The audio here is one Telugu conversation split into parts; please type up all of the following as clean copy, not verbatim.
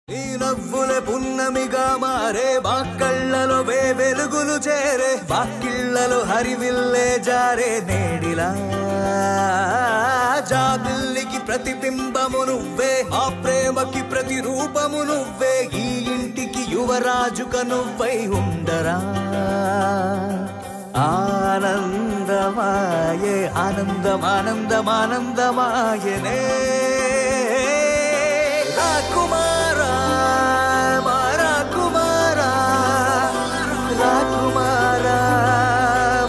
ఈ నవ్వుల పున్నమిగా మారే బాక్కళ్ళలో వెలుగులు చేరే బాకిళ్ళలో హరివిల్లే జారే నేడిలా జాబిల్లికి ప్రతిబింబము నువ్వే ఆ ప్రేమకి ప్రతిరూపము నువ్వే ఈ ఇంటికి యువరాజుక నువ్వై ఉండరా ఆనందమాయే ఆనందమానందమానందమాయనే రాకుమారా మారా కుమారా రాకుమారా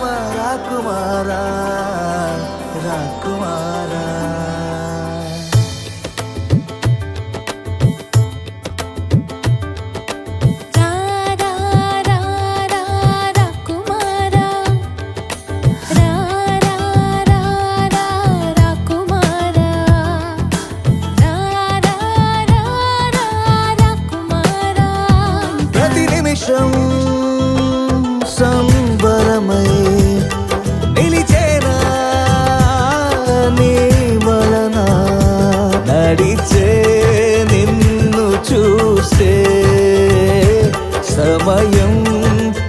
మారా కుమారా రాకుమారా సంబరమై నిలిచేనా నీ వలన నడిచే నిన్ను చూసే సమయం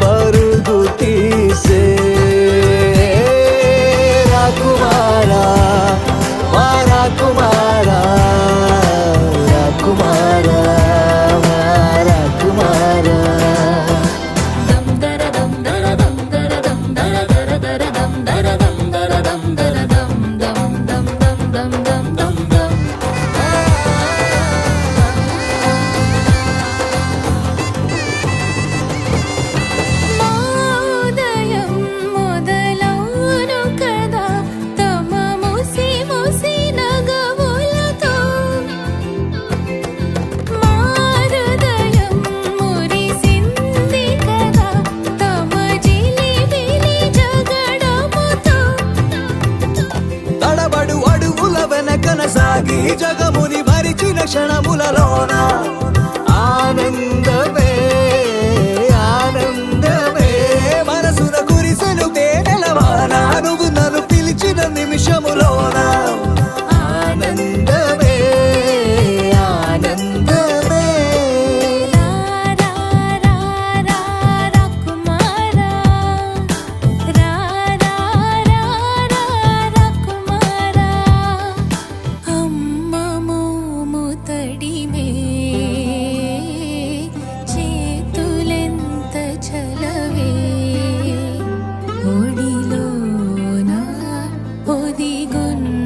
పరుగు తీసే రాకుమారా మారా కుమారా రాకుమారా మారా కుమారా సాగి జగముని మరిచిన క్షణములలోన ఆనందమే ఆనందమే మనసున కురిసెను తేనెలవాన నువ్వు నన్ను పిలిచిన నిమిషములోన ఆనందమే ఆనందమే ఒడిలోన ఒదిగున్న